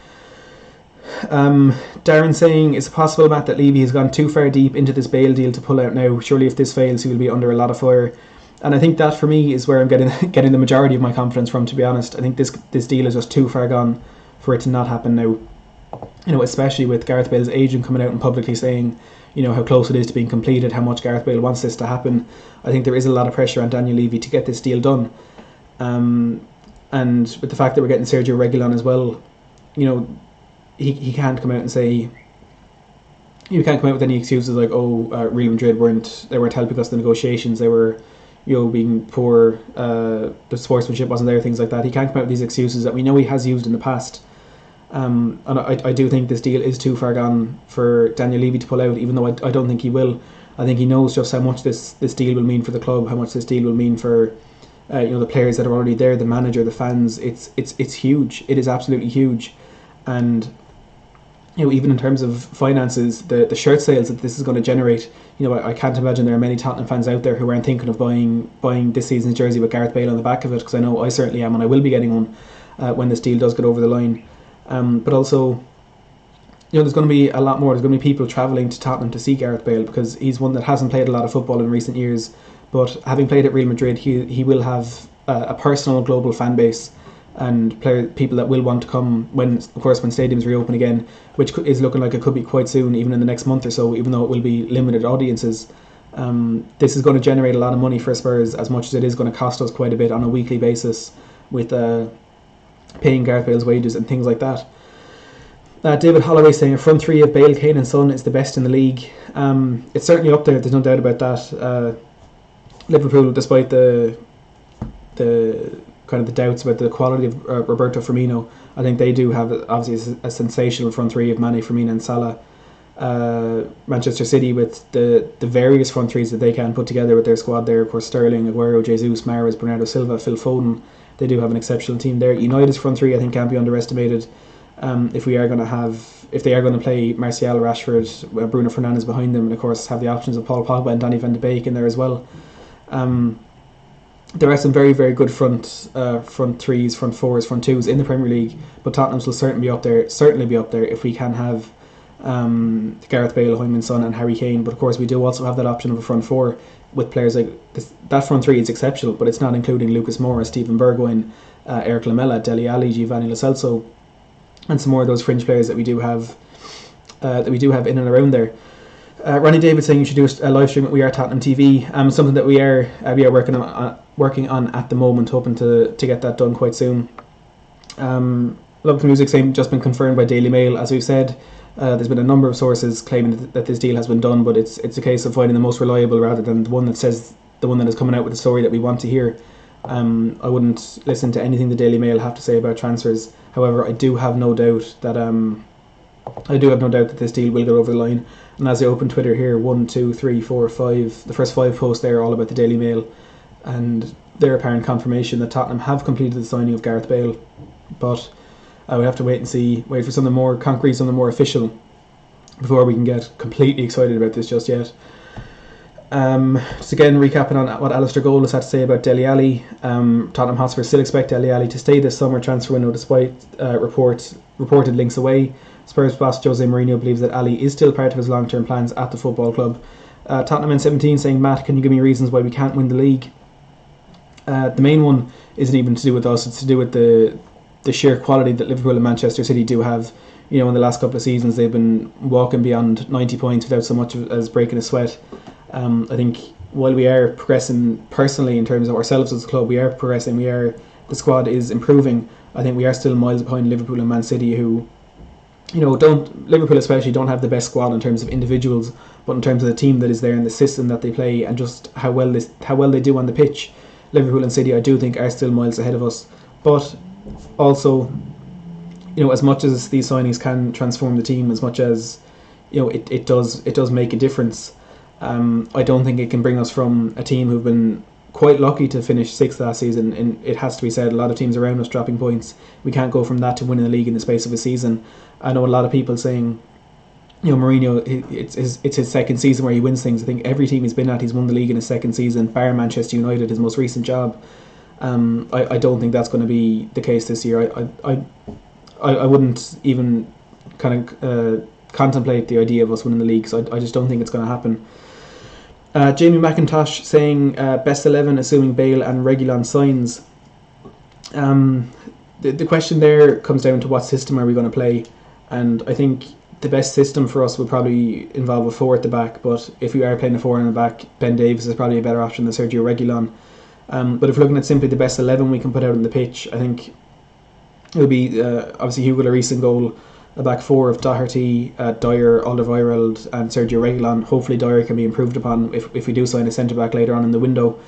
Darren saying, is it possible, Matt, that Levy has gone too far deep into this Bale deal to pull out now? Surely if this fails he will be under a lot of fire. And I think that for me is where I'm getting the majority of my confidence from, to be honest. I think this deal is just too far gone for it to not happen now. Especially with Gareth Bale's agent coming out and publicly saying how close it is to being completed, how much Gareth Bale wants this to happen. I think there is a lot of pressure on Daniel Levy to get this deal done. And with the fact that we're getting Sergio Reguilon as well, he can't come out and say, you can't come out with any excuses like, Real Madrid weren't helping us in the negotiations, they were being poor, the sportsmanship wasn't there, things like that. He can't come out with these excuses that we know he has used in the past. And I do think this deal is too far gone for Daniel Levy to pull out, even though I don't think he will. I think he knows just how much this deal will mean for the club, how much this deal will mean for the players that are already there, the manager, the fans. It's huge. It is absolutely huge, and even in terms of finances, the shirt sales that this is going to generate. I can't imagine there are many Tottenham fans out there who aren't thinking of buying this season's jersey with Gareth Bale on the back of it, because I know I certainly am, and I will be getting one when this deal does get over the line. But also, there's going to be a lot more. There's going to be people travelling to Tottenham to see Gareth Bale, because he's one that hasn't played a lot of football in recent years. But having played at Real Madrid, he will have a personal global fan base, and people that will want to come when stadiums reopen again, which is looking like it could be quite soon, even in the next month or so, even though it will be limited audiences. This is going to generate a lot of money for Spurs, as much as it is going to cost us quite a bit on a weekly basis with paying Gareth Bale's wages and things like that. David Holloway saying a front three of Bale, Kane and Son is the best in the league. It's certainly up there, there's no doubt about that. Liverpool, despite the kind of the doubts about the quality of Roberto Firmino, I think they do have obviously a sensational front three of Mane, Firmino and Salah. Manchester City, with the various front threes that they can put together with their squad there, of course Sterling, Aguero, Jesus, Mahrez, Bernardo Silva, Phil Foden, they do have an exceptional team there. United's front three I think can't be underestimated. If they are going to play Martial, Rashford, Bruno Fernandes behind them, and of course have the options of Paul Pogba and Donny van de Beek in there as well. There are some very, very good front threes, front fours, front twos in the Premier League, but Tottenham's will certainly be up there if we can have Gareth Bale, Heung-min Son and Harry Kane. But of course we do also have that option of a front four with players like this. That front three is exceptional, but it's not including Lucas Moura, Steven Bergwijn, Eric Lamela, Dele Alli, Giovanni Lo Celso, and some more of those fringe players that we do have in and around there. Ronnie David saying you should do a live stream at We Are Tottenham TV. Something that we are working on at the moment, hoping to get that done quite soon. Love the Music saying just been confirmed by Daily Mail. As we've said, there's been a number of sources claiming that this deal has been done, but it's a case of finding the most reliable rather than the one that is coming out with the story that we want to hear. I wouldn't listen to anything the Daily Mail have to say about transfers. However, I do have no doubt that this deal will get over the line. And as I open Twitter here, 1, 2, 3, 4, 5, the first 5 posts there are all about the Daily Mail and their apparent confirmation that Tottenham have completed the signing of Gareth Bale. But I would have to wait for something more concrete, something more official, before we can get completely excited about this just yet. Just again recapping on what Alistair Gold had to say about Dele Alli. Tottenham Hotspur still expect Dele Alli to stay this summer transfer window despite reported links away. Spurs boss Jose Mourinho believes that Ali is still part of his long-term plans at the football club. Tottenham N17 saying, Matt, can you give me reasons why we can't win the league? The main one isn't even to do with us, it's to do with the sheer quality that Liverpool and Manchester City do have. In the last couple of seasons they've been walking beyond 90 points without so much as breaking a sweat. I think while we are progressing personally in terms of ourselves as a club, we are progressing, the squad is improving. I think we are still miles behind Liverpool and Man City, who Liverpool especially don't have the best squad in terms of individuals, but in terms of the team that is there and the system that they play and just how well they do on the pitch. Liverpool and City, I do think, are still miles ahead of us. But also, as much as these signings can transform the team, as much as it does make a difference. I don't think it can bring us from a team who've been quite lucky to finish 6th last season, and it has to be said, a lot of teams around us dropping points. We can't go from that to winning the league in the space of a season. I know a lot of people saying, Mourinho, it's his second season where he wins things. I think every team he's been at, he's won the league in his second season, bar Manchester United, his most recent job. I don't think that's going to be the case this year. I wouldn't even kind of contemplate the idea of us winning the league, so I just don't think it's going to happen. Jamie McIntosh saying best 11 assuming Bale and Reguilon signs. The question there comes down to what system are we going to play, and I think the best system for us would probably involve a 4 at the back, but if we are playing a 4 in the back, Ben Davies is probably a better option than Sergio Reguilon. But if we're looking at simply the best 11 we can put out on the pitch, I think it would be obviously Hugo Lloris in goal, a back 4 of Doherty, Dyer, Alderweireld and Sergio Reguilon. Hopefully Dyer can be improved upon if we do sign a centre-back later on in the window.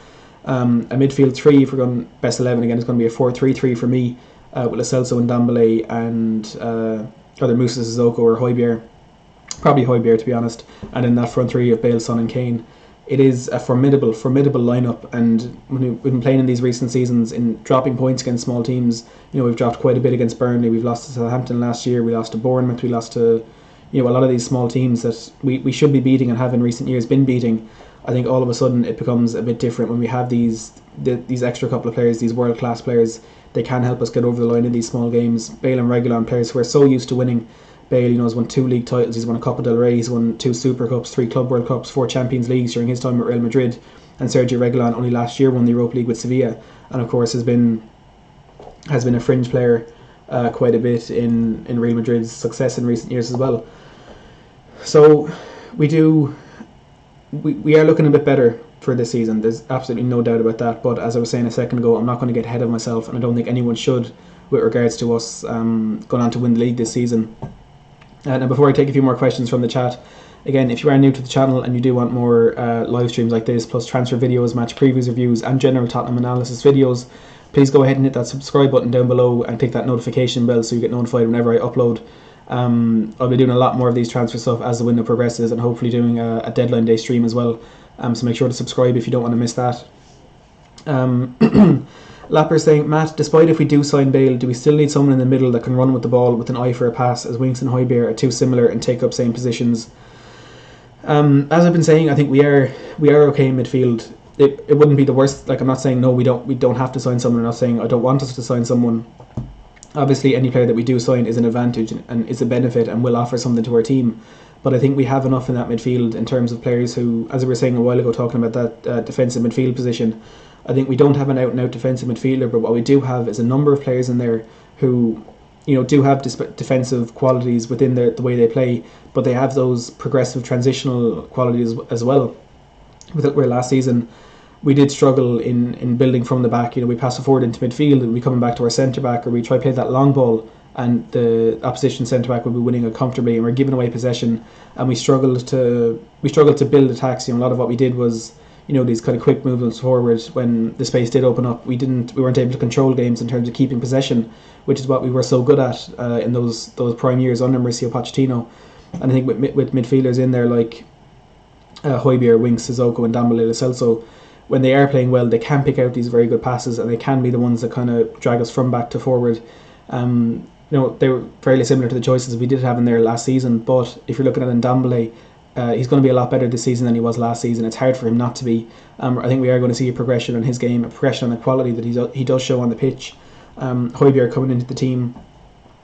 A midfield 3, if we're going best 11 again, is going to be a 4-3-3 for me. with Lo Celso and Dembele and either Moussa Sissoko or Højbjerg. Probably Højbjerg, to be honest. And in that front three of Bale, Son and Kane. It is a formidable lineup, and when we've been playing in these recent seasons in dropping points against small teams, we've dropped quite a bit against Burnley. We've lost to Southampton last year. We lost to Bournemouth. We lost to a lot of these small teams that we should be beating and have in recent years been beating. I think all of a sudden it becomes a bit different when we have these extra couple of players, these world class players. They can help us get over the line in these small games. Bale and Reguilon, players who are so used to winning. Bale, has won 2 league titles, he's won a Copa del Rey, he's won 2 Super Cups, 3 Club World Cups, 4 Champions Leagues during his time at Real Madrid. And Sergio Reguilon only last year won the Europa League with Sevilla, and of course has been a fringe player quite a bit in Real Madrid's success in recent years as well. So we are looking a bit better for this season. There's absolutely no doubt about that. But as I was saying a second ago, I'm not going to get ahead of myself, and I don't think anyone should with regards to us going on to win the league this season. Now, before I take a few more questions from the chat, again, if you are new to the channel and you do want more live streams like this, plus transfer videos, match previews, reviews, and general Tottenham analysis videos, please go ahead and hit that subscribe button down below and click that notification bell so you get notified whenever I upload. I'll be doing a lot more of these transfer stuff as the window progresses, and hopefully doing a deadline day stream as well. So make sure to subscribe if you don't want to miss that. Lapper saying, Matt, despite if we do sign Bale, do we still need someone in the middle that can run with the ball with an eye for a pass, as Winks and Højbjerg are too similar and take up same positions? As I've been saying, I think we are okay in midfield. It wouldn't be the worst. Like, I'm not saying no, we don't have to sign someone. I'm not saying I don't want us to sign someone. Obviously, any player that we do sign is an advantage and is a benefit and will offer something to our team. But I think we have enough in that midfield in terms of players who, as we were saying a while ago, talking about that defensive midfield position. I think we don't have an out-and-out defensive midfielder, but what we do have is a number of players in there who, do have defensive qualities within the way they play, but they have those progressive transitional qualities as well. Where last season we did struggle in building from the back. We pass it forward into midfield and we coming back to our centre back, or we try to play that long ball and the opposition centre back will be winning it comfortably, and we're giving away possession, and we struggled to build attacks. A lot of what we did was these kind of quick movements forward when the space did open up. We weren't able to control games in terms of keeping possession, which is what we were so good at in those prime years under Mauricio Pochettino. And I think with midfielders in there like Højbjerg, Winks, Sissoko and Dembele, Lo Celso, when they are playing well, they can pick out these very good passes, and they can be the ones that kind of drag us from back to forward. They were fairly similar to the choices we did have in there last season, but if you're looking at Dembele, he's going to be a lot better this season than he was last season. It's hard for him not to be. I think we are going to see a progression in his game, a progression on the quality that he does show on the pitch. Højbjerg coming into the team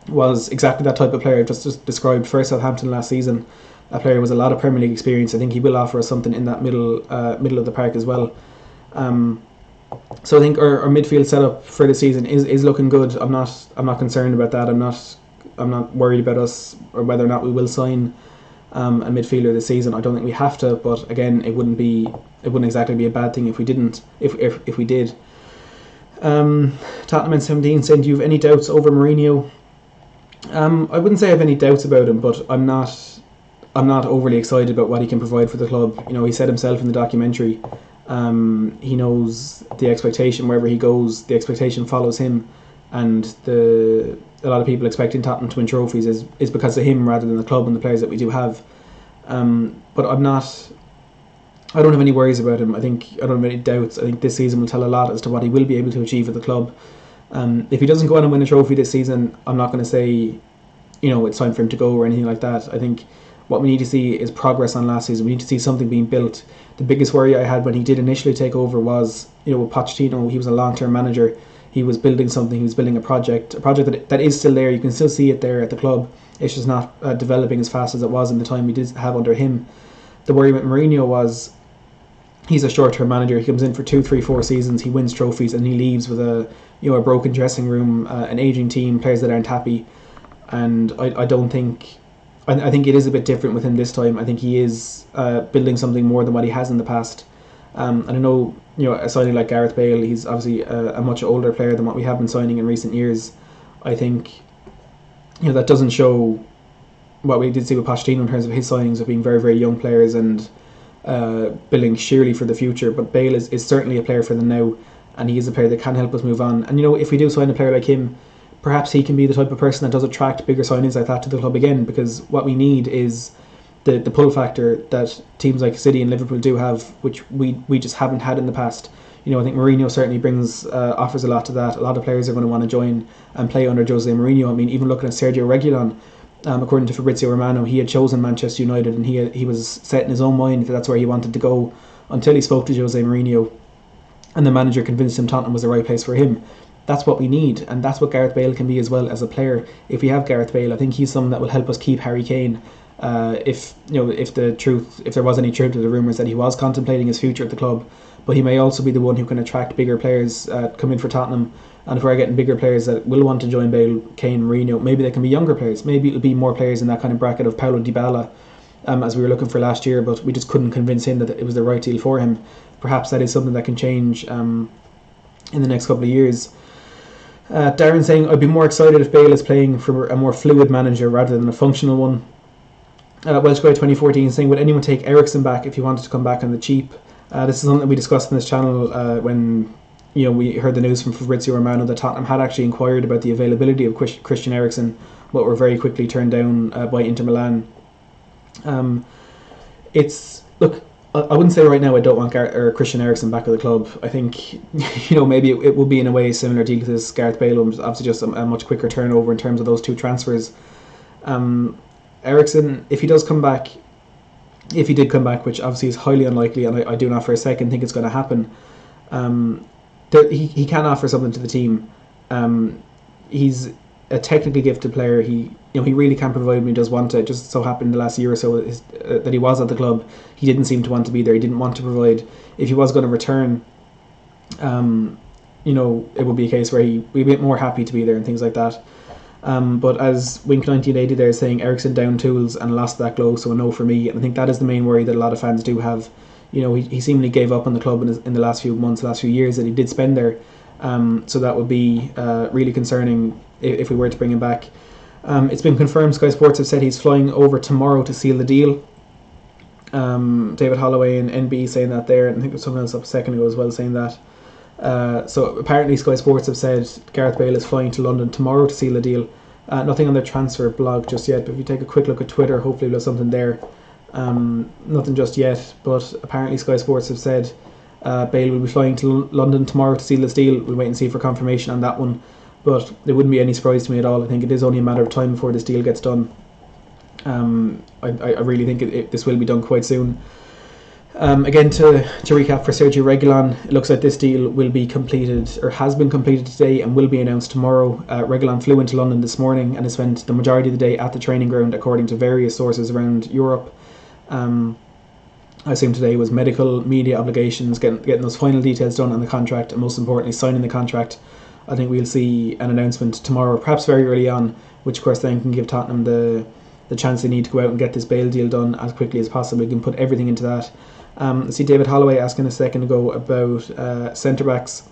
was exactly that type of player I've just described for Southampton last season. A player with a lot of Premier League experience. I think he will offer us something in that middle of the park as well. So I think our midfield setup for the season is looking good. I'm not concerned about that. I'm not worried about us or whether or not we will sign a midfielder this season. I don't think we have to, but again, it wouldn't exactly be a bad thing if we didn't. If we did. Tottenham 17 saying, do you have any doubts over Mourinho? I wouldn't say I have any doubts about him, but I'm not overly excited about what he can provide for the club. He said himself in the documentary, he knows the expectation wherever he goes. The expectation follows him, and a lot of people expecting Tottenham to win trophies is because of him rather than the club and the players that we do have. But I don't have any worries about him. I don't have any doubts. I think this season will tell a lot as to what he will be able to achieve at the club. If he doesn't go on and win a trophy this season, I'm not going to say, it's time for him to go or anything like that. I think what we need to see is progress on last season. We need to see something being built. The biggest worry I had when he did initially take over was, with Pochettino, he was a long-term manager. He was building something. He was building a project that is still there. You can still see it there at the club. It's just not developing as fast as it was in the time we did have under him. The worry with Mourinho was he's a short-term manager. He comes in for 2, 3, 4 seasons. He wins trophies and he leaves with a broken dressing room, an aging team, players that aren't happy. And I don't think. I think it is a bit different with him this time. I think he is building something more than what he has in the past. And I know, a signing like Gareth Bale, he's obviously a much older player than what we have been signing in recent years. I think, that doesn't show what we did see with Pochettino in terms of his signings of being very, very young players and building sheerly for the future. But Bale is certainly a player for the now, and he is a player that can help us move on. And if we do sign a player like him, perhaps he can be the type of person that does attract bigger signings like that to the club again, because what we need is the pull factor that teams like City and Liverpool do have, which we just haven't had in the past. I think Mourinho certainly brings offers a lot to that. A lot of players are going to want to join and play under Jose Mourinho. I mean, even looking at Sergio Reguilon, according to Fabrizio Romano, he had chosen Manchester United, and he was set in his own mind that that's where he wanted to go until he spoke to Jose Mourinho, and the manager convinced him Tottenham was the right place for him. That's what we need, and that's what Gareth Bale can be as well as a player. If we have Gareth Bale, I think he's someone that will help us keep Harry Kane. If there was any truth to the rumours that he was contemplating his future at the club, but he may also be the one who can attract bigger players come in for Tottenham. And if we're getting bigger players that will want to join Bale, Kane, Mourinho, maybe they can be younger players. Maybe it'll be more players in that kind of bracket of Paulo Dybala, as we were looking for last year, but we just couldn't convince him that it was the right deal for him. Perhaps that is something that can change in the next couple of years. Darren saying, I'd be more excited if Bale is playing for a more fluid manager rather than a functional one. Welsh Guy 2014 saying, would anyone take Eriksen back if he wanted to come back on the cheap? This is something that we discussed in this channel when we heard the news from Fabrizio Romano that Tottenham had actually inquired about the availability of Christian Eriksen, but were very quickly turned down by Inter Milan. I wouldn't say right now I don't want Christian Eriksen back at the club. I think maybe it will be in a way a similar deal to this Gareth Bale one, obviously just a much quicker turnover in terms of those two transfers. Eriksen, if he did come back, which obviously is highly unlikely, and I do not for a second think it's going to happen, he can offer something to the team. He's a technically gifted player. He really can provide when he does want to. It just so happened the last year or so that he was at the club, he didn't seem to want to be there. He didn't want to provide. If he was going to return, it would be a case where he'd be a bit more happy to be there and things like that. But as Wink 1980 there is saying, Eriksen down tools and lost that glow, so a no for me. And I think that is the main worry that a lot of fans do have. He seemingly gave up on the club in the last few months, last few years that he did spend there. So that would be really concerning if we were to bring him back. It's been confirmed, Sky Sports have said he's flying over tomorrow to seal the deal. David Holloway and NB saying that there, and I think there was someone else up a second ago as well saying that. So apparently Sky Sports have said Gareth Bale is flying to London tomorrow to seal the deal. Nothing on their transfer blog just yet, but if you take a quick look at Twitter, hopefully there's something there. Nothing just yet, but apparently Sky Sports have said Bale will be flying to London tomorrow to seal this deal. We'll wait and see for confirmation on that one, but it wouldn't be any surprise to me at all. I think it is only a matter of time before this deal gets done. I really think this will be done quite soon. Again, to recap for Sergio Reguilon, it looks like this deal will be completed, or has been completed today, and will be announced tomorrow. Reguilon flew into London this morning and has spent the majority of the day at the training ground, according to various sources around Europe. I assume today was medical, media obligations, getting those final details done on the contract, and most importantly signing the contract. I think we'll see an announcement tomorrow, perhaps very early on, which of course then can give Tottenham the chance they need to go out and get this Bale deal done as quickly as possible. We can put everything into that. I see David Holloway asking a second ago about centre backs.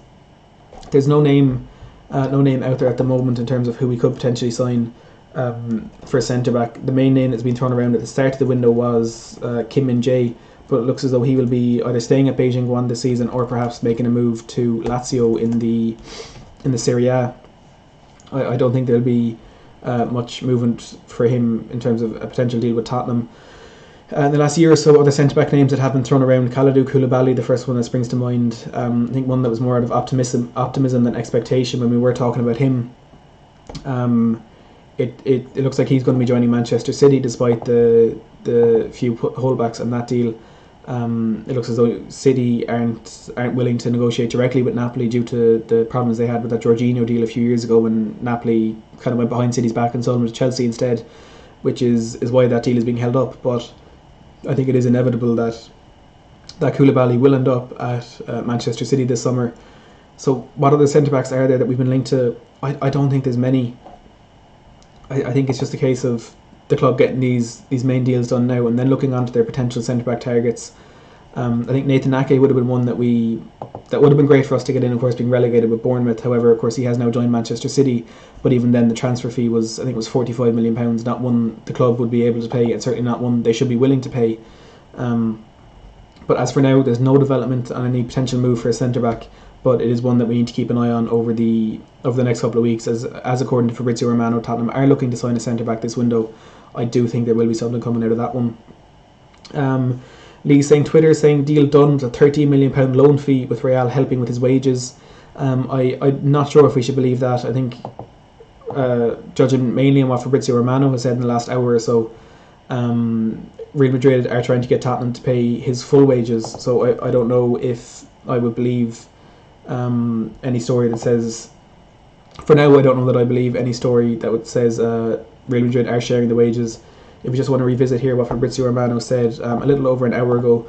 There's no name out there at the moment in terms of who we could potentially sign for a centre back. The main name that's been thrown around at the start of the window was Kim Min-jae, but it looks as though he will be either staying at Beijing Guan this season or perhaps making a move to Lazio in the Serie A. I don't think there'll be much movement for him in terms of a potential deal with Tottenham. In the last year or so, other centre-back names that have been thrown around: Kalidou Koulibaly, the first one that springs to mind. I think one that was more out of optimism than expectation when we were talking about him. It looks like he's going to be joining Manchester City despite the few holdbacks on that deal. It looks as though City aren't willing to negotiate directly with Napoli due to the problems they had with that Jorginho deal a few years ago, when Napoli kind of went behind City's back and sold him to Chelsea instead, which is why that deal is being held up. But I think it is inevitable that Koulibaly will end up at Manchester City this summer. So what other centre-backs are there that we've been linked to? I don't think there's many. I think it's just a case of the club getting these main deals done now and then looking onto their potential centre-back targets. I think Nathan Ake would have been one that would have been great for us to get in, of course, being relegated with Bournemouth. However, of course, he has now joined Manchester City, but even then the transfer fee was, I think it was £45 million, not one the club would be able to pay, and certainly not one they should be willing to pay. But as for now, there's no development on any potential move for a centre-back, but it is one that we need to keep an eye on over the next couple of weeks, as according to Fabrizio Romano, Tottenham are looking to sign a centre-back this window. I do think there will be something coming out of that one. Lee saying, Twitter saying, deal done with a £13 million loan fee with Real helping with his wages. I'm not sure if we should believe that. I think, judging mainly on what Fabrizio Romano has said in the last hour or so, Real Madrid are trying to get Tottenham to pay his full wages. So I don't know if I would believe any story that says, for now I don't know that I believe any story that says Real Madrid are sharing the wages. If you just want to revisit here what Fabrizio Romano said a little over an hour ago,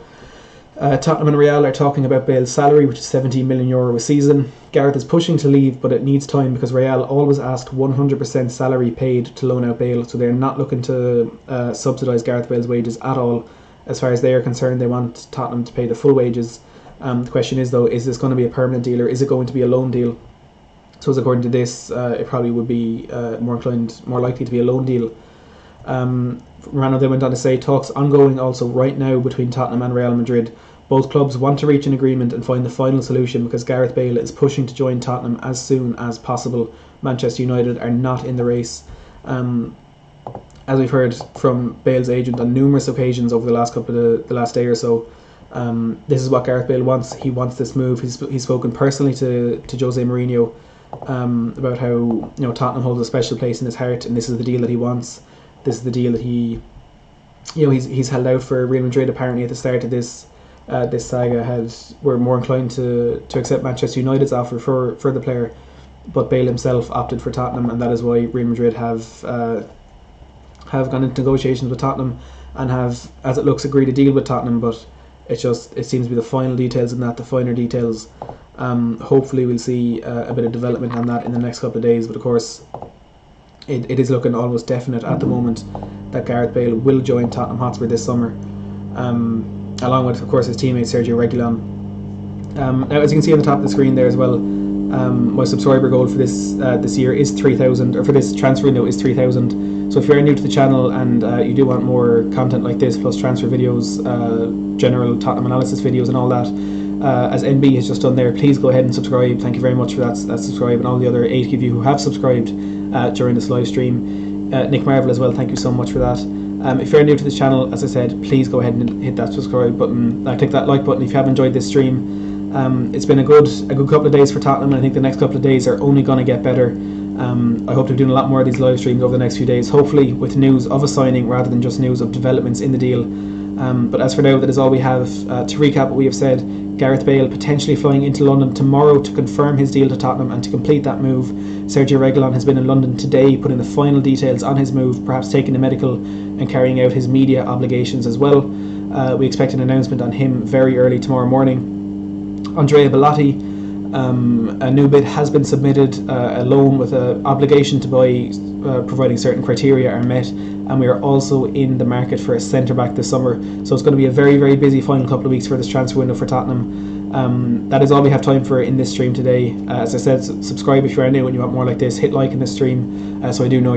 Tottenham and Real are talking about Bale's salary, which is €17 million a season. Gareth is pushing to leave, but it needs time because Real always asked 100% salary paid to loan out Bale, so they're not looking to subsidise Gareth Bale's wages at all. As far as they are concerned, they want Tottenham to pay the full wages. The question is, though, is this going to be a permanent deal or is it going to be a loan deal? So, as according to this, it probably would be more likely to be a loan deal. Romano then went on to say, talks ongoing also right now between Tottenham and Real Madrid. Both clubs want to reach an agreement and find the final solution because Gareth Bale is pushing to join Tottenham as soon as possible. Manchester United are not in the race. As we've heard from Bale's agent on numerous occasions over the last day or so, this is what Gareth Bale wants. He wants this move. He's spoken personally to Jose Mourinho about how Tottenham holds a special place in his heart, and this is the deal that he wants. This is the deal that he's held out for. Real Madrid apparently at the start of this saga were more inclined to accept Manchester United's offer for the player, but Bale himself opted for Tottenham, and that is why Real Madrid have gone into negotiations with Tottenham and have, as it looks, agreed a deal with Tottenham. But it seems to be the final details in that, the finer details. Hopefully we'll see a bit of development on that in the next couple of days, but of course it is looking almost definite at the moment that Gareth Bale will join Tottenham Hotspur this summer, along with, of course, his teammate Sergio Reguilon. Now, as you can see on the top of the screen there as well, my subscriber goal for this year is 3,000, or for this transfer window is 3,000. So if you're new to the channel and you do want more content like this, plus transfer videos, general Tottenham analysis videos and all that, as NB has just done there, please go ahead and subscribe. Thank you very much for that subscribe, and all the other 80 of you who have subscribed during this live stream. Nick Marvel as well, thank you so much for that. If you're new to this channel, as I said, please go ahead and hit that subscribe button, click that like button if you have enjoyed this stream. It's been a good couple of days for Tottenham, and I think the next couple of days are only going to get better. I hope to be doing a lot more of these live streams over the next few days, hopefully with news of a signing rather than just news of developments in the deal. But as for now, that is all we have. To recap what we have said, Gareth Bale potentially flying into London tomorrow to confirm his deal to Tottenham and to complete that move. Sergio Reguilon has been in London today, putting the final details on his move, perhaps taking the medical and carrying out his media obligations as well. We expect an announcement on him very early tomorrow morning. Andrea Bellotti, a new bid has been submitted, a loan with an obligation to buy, providing certain criteria are met, and we are also in the market for a centre-back this summer. So it's going to be a very, very busy final couple of weeks for this transfer window for Tottenham. That is all we have time for in this stream today. As I said, subscribe if you are new and you want more like this. Hit like in this stream so I do know